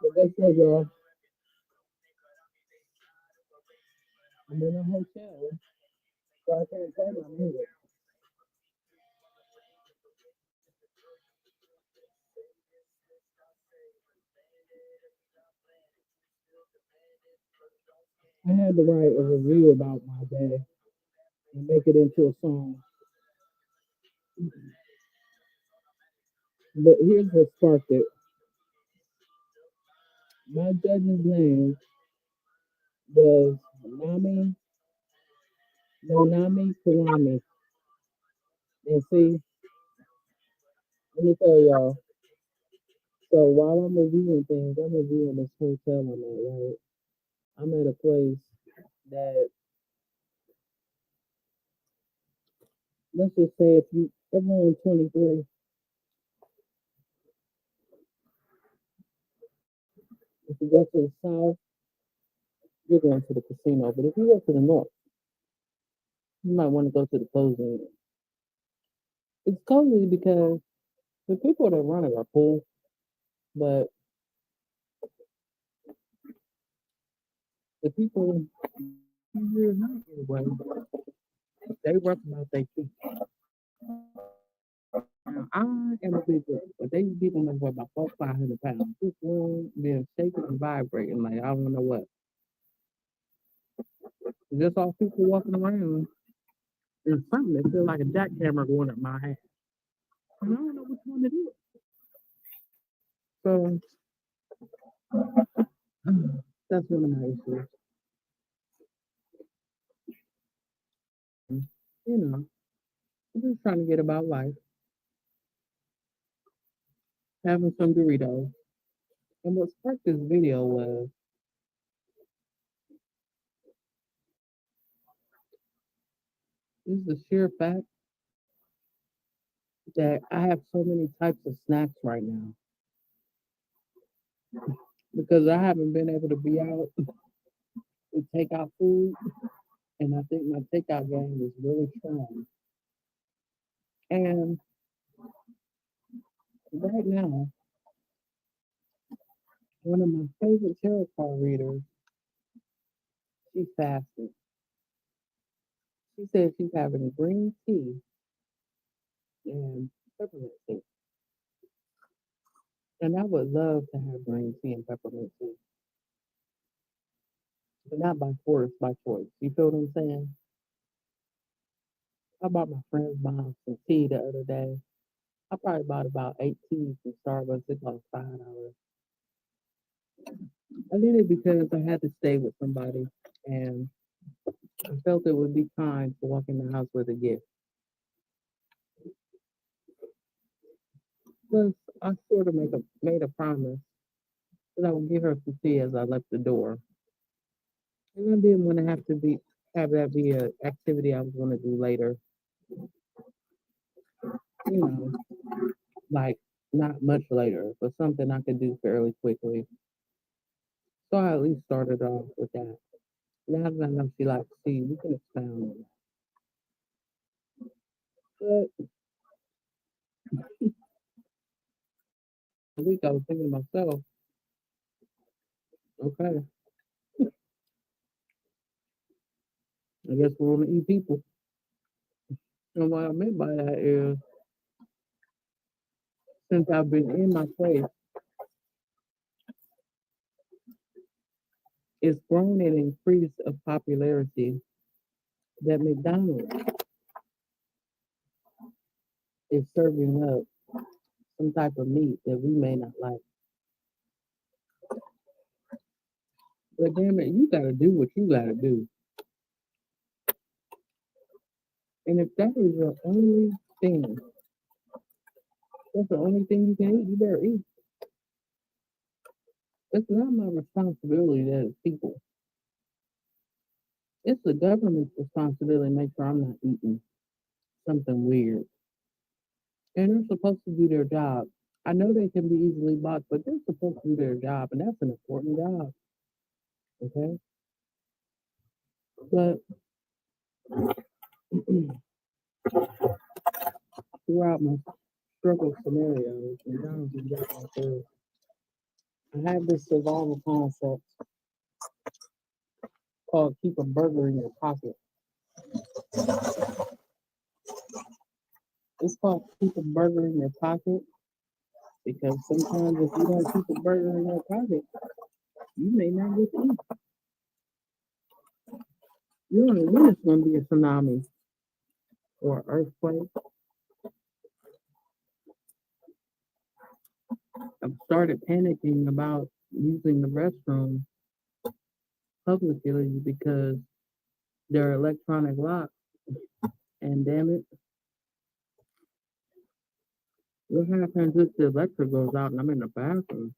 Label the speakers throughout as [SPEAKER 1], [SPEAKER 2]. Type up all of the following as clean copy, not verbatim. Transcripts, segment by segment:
[SPEAKER 1] But guess what, y'all? I'm in a hotel, so I can't play my music. I had to write a review about my day and make it into a song. But here's what sparked it. My judge's name was Nami Nonami Kurami. And see, let me tell y'all. So while I'm reviewing things, I'm reviewing this hotel I'm at, right? I'm at a place that, let's just say, if you ever on 23, if you go to the south, you're going to the casino. But if you go to the north, you might want to go to the closing. It's cozy because the people that run it are cool, but the people here not anyway, they rough about their feet. Now, I am a big girl, but they people make what about 400, 500 pounds. This room being shaking and vibrating like I don't know what. Just all people walking around. There's something that feels like a jackhammer going up my ass. And I don't know which one it is. So that's one of my issues. You know, I'm just trying to get about life, having some Doritos. And what sparked this video was is the sheer fact that I have so many types of snacks right now because I haven't been able to be out and take out food, and I think my takeout game is really strong. And right now, one of my favorite tarot card readers, she fasted. She said she's having green tea and peppermint tea. And I would love to have green tea and peppermint tea, but not by force, by choice. You feel what I'm saying? I bought my friend's mom some tea the other day. I probably bought about 8 teas from Starbucks. It cost $5. I did it because I had to stay with somebody, and I felt it would be kind to walk in the house with a gift. Plus, I sort of made a promise that I would give her some tea as I left the door, and I didn't want to have that be an activity I was going to do later. You know, like not much later, but something I could do fairly quickly. So I at least started off with that. Now that I know she likes tea, we can expound on that. But a week I was thinking to myself, okay, I guess we're gonna eat people. And what I meant by that is since I've been in my place, it's grown and increased of popularity that McDonald's is serving up some type of meat that we may not like. But damn it, you gotta do what you gotta do. And if that is your only thing, that's the only thing you can eat, you better eat. It's not my responsibility as people. It's the government's responsibility to make sure I'm not eating something weird. And they're supposed to do their job. I know they can be easily bought, but they're supposed to do their job, and that's an important job. Okay? But throughout my struggle scenarios. Sometimes you get like this. I have this survival concept called keep a burger in your pocket. It's called keep a burger in your pocket because sometimes if you don't keep a burger in your pocket, you may not get to eat. You don't know when it's going to be a tsunami or earthquake. I've started panicking about using the restroom publicly because there are electronic locks. And damn it, what happens if the electric goes out and I'm in the bathroom?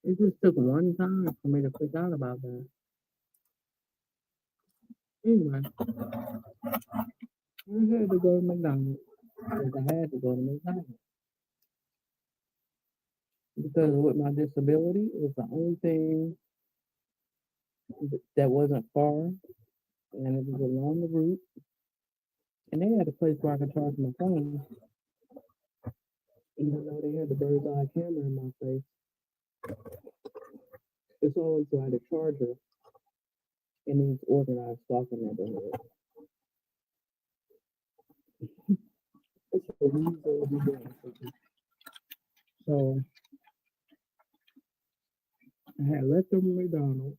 [SPEAKER 1] It just took one time for me to freak out about that. Anyway, I had to go to McDonald's. Because I had to go to McDonald's. Because with my disability, it was the only thing that wasn't far, and it was along the route. And they had a place where I could charge my phone, even though they had the bird's eye camera in my face. It's always so I had a charger in these organized stalking neighborhoods. It's a reason to be doing something. So I had left over McDonald's.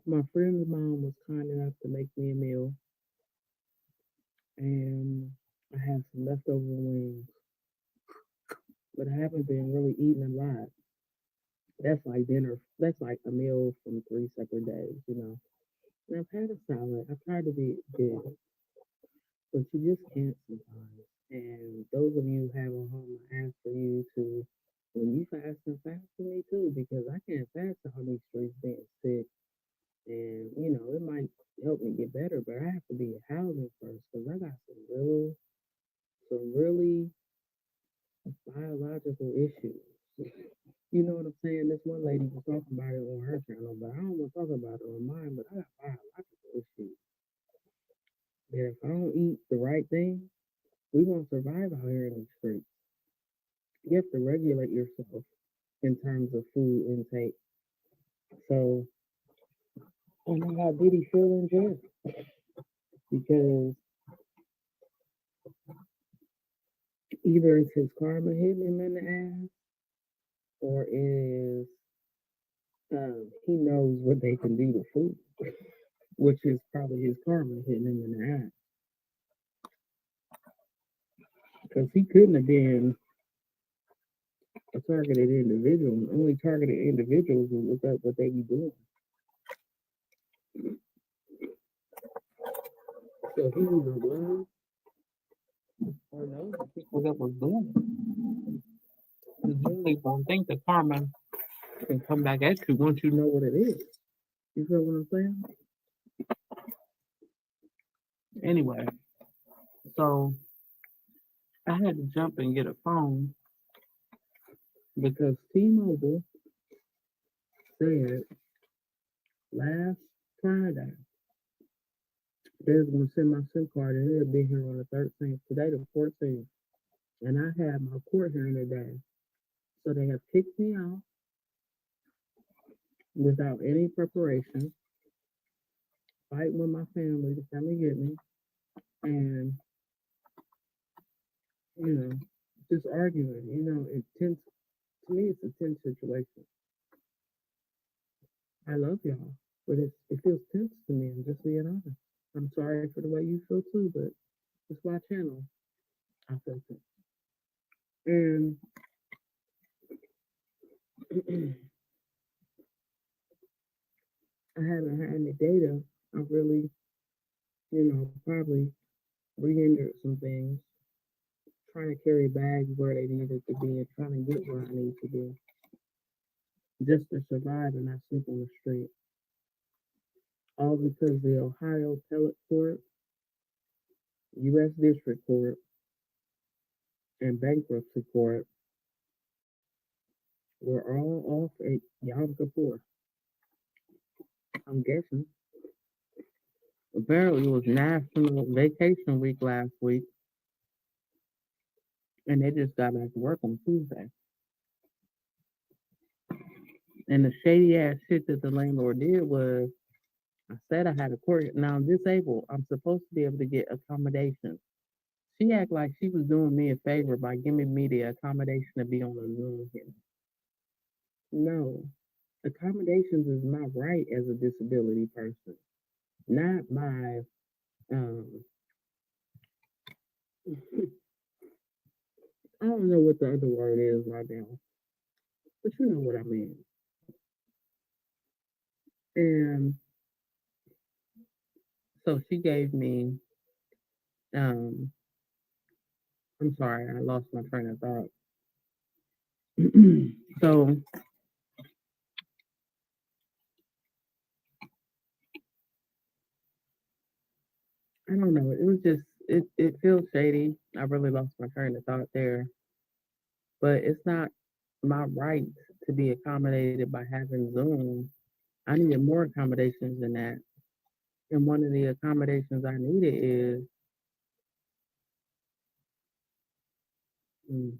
[SPEAKER 1] My friend's mom was kind enough to make me a meal, and I had some leftover wings, but I haven't been really eating a lot. That's like dinner. That's like a meal from 3 separate days, you know. And I've had a salad. I tried to be good, but you just can't sometimes. And those of you who have a home, I ask for you to, when you fast and fast for me too, because I can't fast on these streets being sick. And you know, it might help me get better, but I have to be in housing first because I got some really biological issues. You know what I'm saying? This one lady was talking about it on her channel, but I don't want to talk about it on mine. But I got biological issues that if I don't eat the right thing, we won't survive out here in these streets. You have to regulate yourself in terms of food intake. So I know how did he feel in jail because either it's his karma hitting him in the ass, or is he knows what they can do to food, which is probably his karma hitting him in the ass. Because he couldn't have been a targeted individual. Only targeted individuals will look up what they be doing. So he either learned or knows the people that was doing it. You really don't think the karma can come back at you once you know what it is. You feel what I'm saying? Anyway, so I had to jump and get a phone because T-Mobile said last Friday they was gonna send my SIM card and it'll be here on the 13th. Today the 14th. And I had my court hearing today. So they have kicked me out without any preparation, fighting with my family to come and get me, and you know, just arguing. You know, it tense to me. It's a tense situation. I love y'all, but it feels tense to me. I'm just being honest. I'm sorry for the way you feel too, but it's my channel. I feel tense, and I haven't had any data. I really, probably re-entered some things, trying to carry bags where they needed to be and trying to get where I need to be just to survive and not sleep on the street. All because the Ohio Appellate Court, U.S. District Court, and Bankruptcy Court were all off at Yom Kippur. I'm guessing. Apparently it was National Vacation Week last week. and they just got back to work on Tuesday. And the shady ass shit that the landlord did was, I said I had a court. Now I'm disabled. I'm supposed to be able to get accommodations. She act like she was doing me a favor by giving me the accommodation to be on the Zoom here. No, accommodations is my right as a disability person, not my um. I don't know what the other word is right now, but you know what I mean. And so she gave me um. I'm sorry, I lost my train of thought. So I don't know. It was just it feels shady. I really lost my train of thought there, but it's not my right to be accommodated by having Zoom. I needed more accommodations than that. And one of the accommodations I needed is, mm,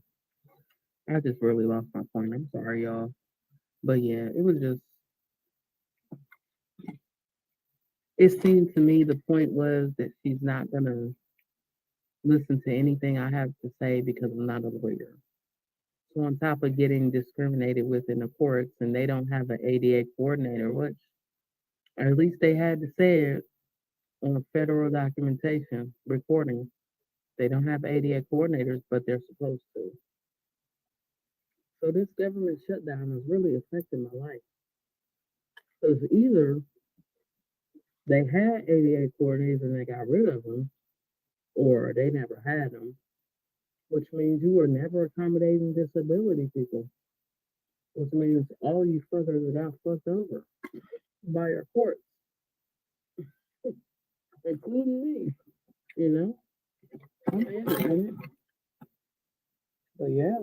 [SPEAKER 1] I just really lost my point. I'm sorry, y'all. But yeah, it was just, it seemed to me the point was that she's not going to listen to anything I have to say because I'm not a lawyer. So on top of getting discriminated with in the courts and they don't have an ADA coordinator, which or at least they had to say it on federal documentation recording. They don't have ADA coordinators, but they're supposed to. So this government shutdown is really affecting my life. Because either they had ADA coordinators and they got rid of them, or they never had them, which means you were never accommodating disability people, which means all you fuckers got fucked over by your courts, including me. You know, I'm in it. But yeah.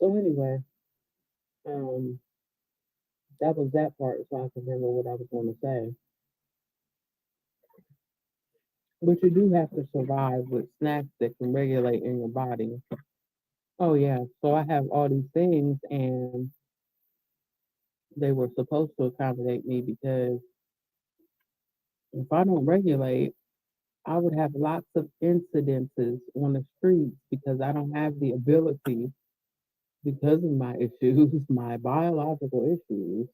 [SPEAKER 1] So anyway, um, that was that part, so I can remember what I was going to say. But you do have to survive with snacks that can regulate in your body. Oh yeah, so I have all these things, and they were supposed to accommodate me because if I don't regulate, I would have lots of incidences on the streets because I don't have the ability, because of my issues, my biological issues,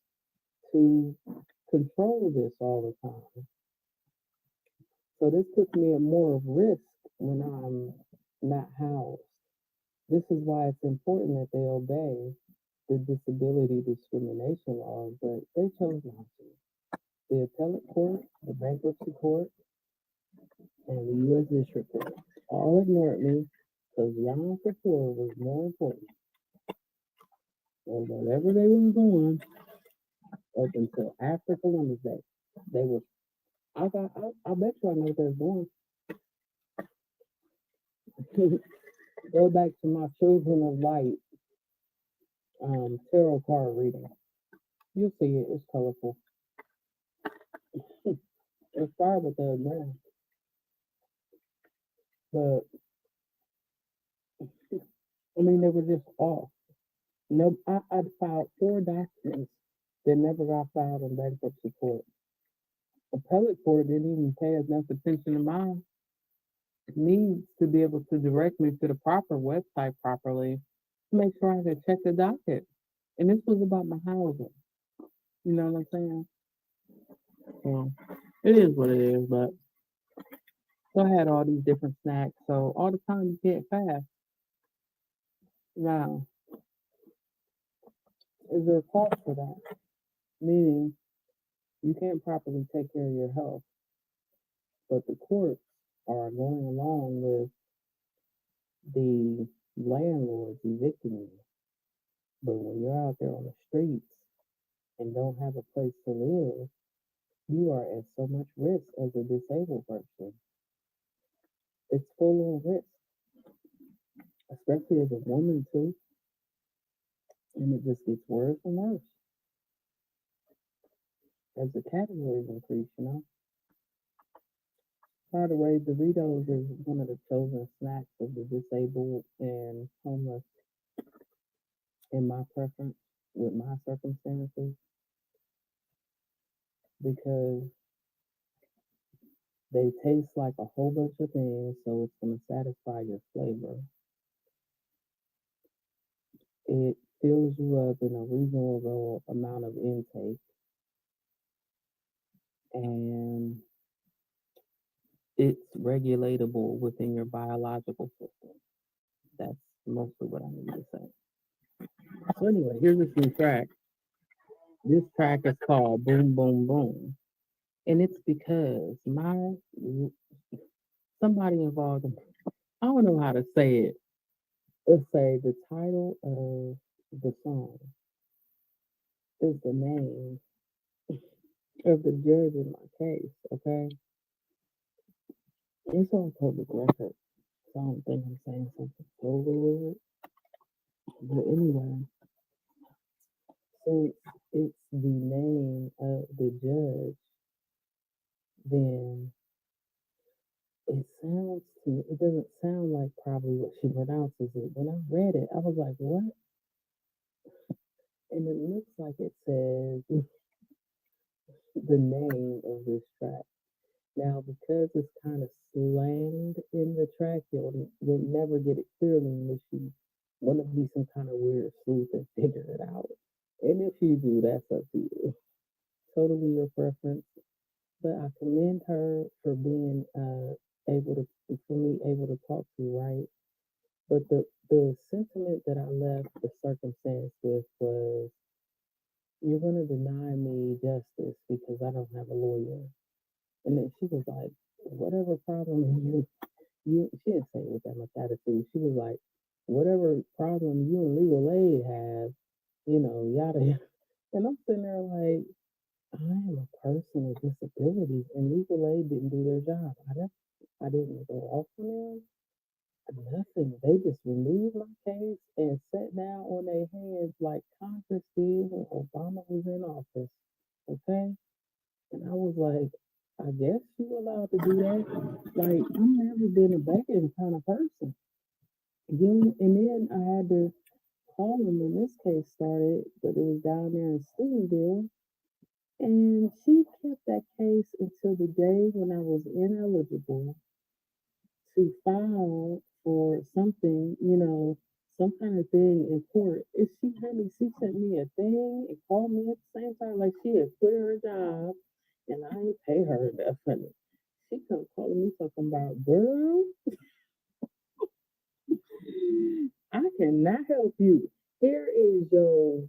[SPEAKER 1] to control this all the time. So this puts me at more of risk when I'm not housed. This is why it's important that they obey the disability discrimination laws, but they chose not to. The appellate court, the bankruptcy court, and the U.S. District Court all ignored me because Yom Kippur was more important. And whatever they were doing up until after Columbus Day, they were. I bet you I know what they're doing. Go back to my Children of Light tarot card reading. You'll see it. It's colorful. It's fire what they're doing, but I mean they were just off. No, I filed 4 documents that never got filed in bankruptcy court. Appellate court didn't even pay enough attention to my needs to be able to direct me to the proper website properly to make sure I could check the docket. And this was about my housing. You know what I'm saying? Well, it is what it is, but so I had all these different snacks. So all the time you can't fast. Now, is there a cost for that? Meaning you can't properly take care of your health, but the courts are going along with the landlords evicting you. But when you're out there on the streets and don't have a place to live, you are at so much risk as a disabled person. It's full of risk, especially as a woman too. And it just gets worse and worse as the categories increase, you know. By the way, Doritos is one of the chosen snacks of the disabled and homeless in my preference with my circumstances because they taste like a whole bunch of things, so it's going to satisfy your flavor. It fills you up in a reasonable amount of intake, and it's regulatable within your biological system. That's mostly what I need to say. So anyway, here's this new track. This track is called Boom Boom Boom. And it's because my somebody involved in, I don't know how to say it. Let's say the title of the song is the name of the judge in my case, okay? It's on public record. So I don't think I'm saying something totally weird. But anyway, since it's the name of the judge, then it doesn't sound like probably what she pronounces it. When I read it, I was like, what? And it looks like it says the name of this track. Now, because it's kind of slanged in the track, you'll never get it clearly unless you want to be some kind of weird sleuth and figure it out. And if you do, that's up to you. Totally your preference. But I commend her for being for me able to talk to you, right? But the sentiment that I left the circumstance with was, you're going to deny me justice because I don't have a lawyer. And then she was like, whatever problem she didn't say it with that much attitude. She was like, whatever problem you and legal aid have, yada, yada. And I'm sitting there like, I am a person with disabilities and legal aid didn't do their job. I didn't go off on them. Nothing. They just removed my case and sat down on their hands like Congress did when Obama was in office. Okay? And I was like, I guess you allowed to do that. Like, I've never been a begging kind of person. And then I had to call them when this case started, but it was down there in Steubenville. And she kept that case until the day when I was ineligible to file for something, some kind of thing in court. If she sent me a thing and called me at the same time, like she had quit her job and I ain't pay her enough money. She come calling me talking about, girl, I cannot help you. Here is your,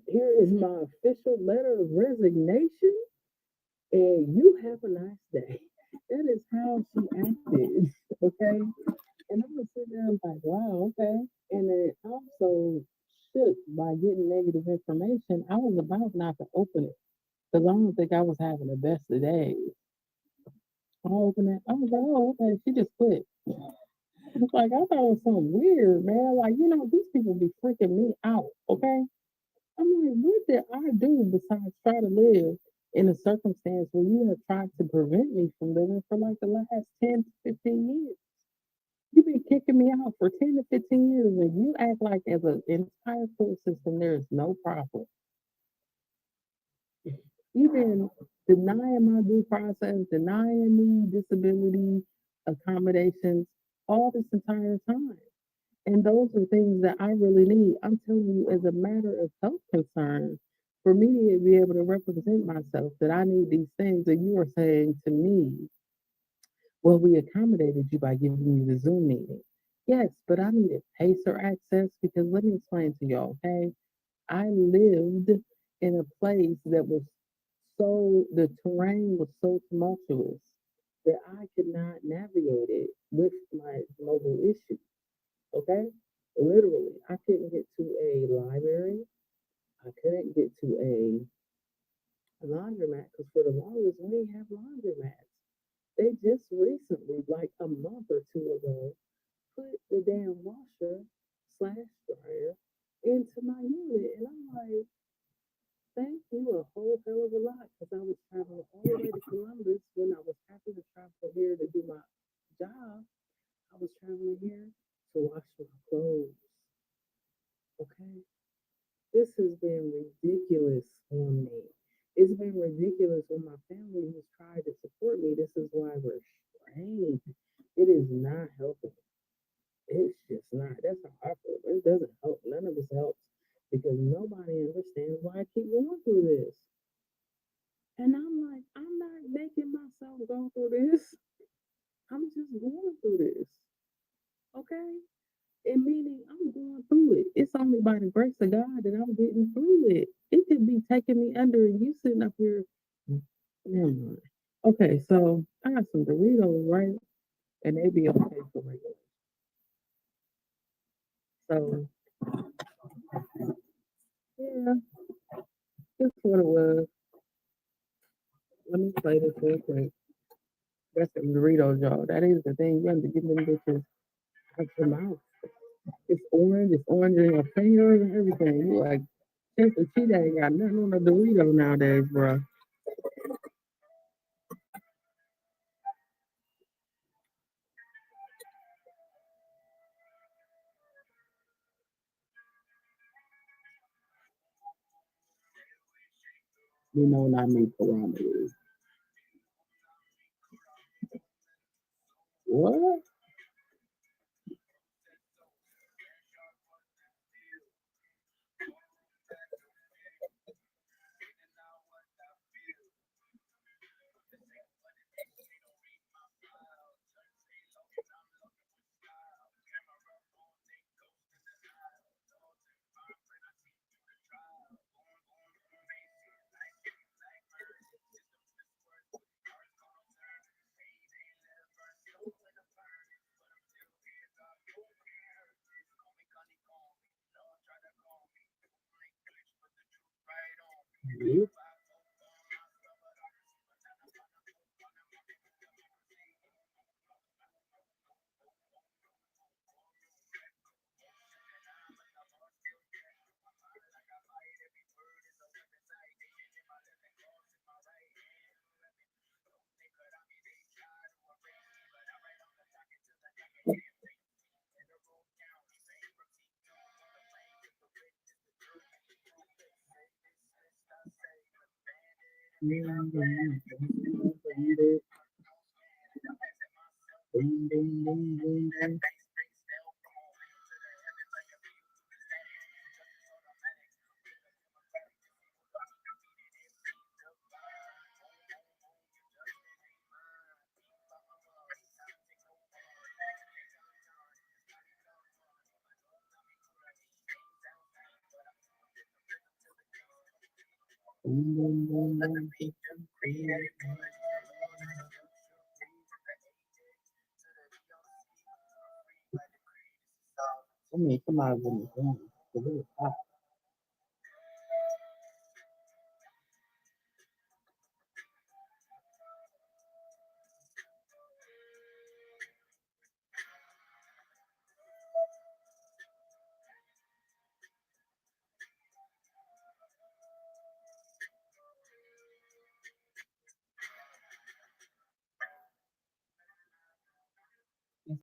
[SPEAKER 1] here is my official letter of resignation, and you have a nice day. That is how she acted, okay? And I was sitting there and like, wow, okay. And then also shook by getting negative information. I was about not to open it because I don't think I was having the best of days. I opened it. I was like, oh, okay. She just quit. Like, I thought it was something weird, man. Like, these people be freaking me out, okay? I'm like, what did I do besides try to live in a circumstance where you have tried to prevent me from living for like the last 10 to 15 years? You've been kicking me out for 10 to 15 years, and you act like as an entire court system, there is no problem. You've been denying my due process, denying me disability accommodations all this entire time. And those are things that I really need. I'm telling you, as a matter of health concern, for me to be able to represent myself, that I need these things. And you are saying to me, well, we accommodated you by giving you the Zoom meeting. Yes, but I needed pacer access because let me explain to y'all, okay? I lived in a place that was the terrain was so tumultuous that I could not navigate it with my mobile issue, okay? Literally, I couldn't get to a library. I couldn't get to a laundromat because for the longest, we didn't have laundromats. They just recently, like a month or two ago, put the damn washer slash dryer into my unit. And I'm like, thank you a whole hell of a lot because I was traveling all the way to Columbus when I was happy to travel Okay, this has been ridiculous on me. It's been ridiculous on my family who's tried to support me. This is why we're strained. It is not helping. It's just not. That's how I feel. It doesn't help. None of this helps because nobody understands why I keep going through this. And I'm like, I'm not making myself go through this. I'm just going through this. Okay? And meaning I'm going through it. It's only by the grace of God that I'm getting through it. It could be taking me under and you sitting up here. Never mind. Okay, so I got some Doritos, right? And they be okay for regular. So yeah, that's what it was. Let me play this real quick. That's some Doritos, y'all. That is the thing. You have to get them bitches out your mouth. It's orange in your fingers and everything. You like, since the cheetah ain't got nothing on a Dorito nowadays, bro. You know, not me parameters. What? You? I mean, somebody with me.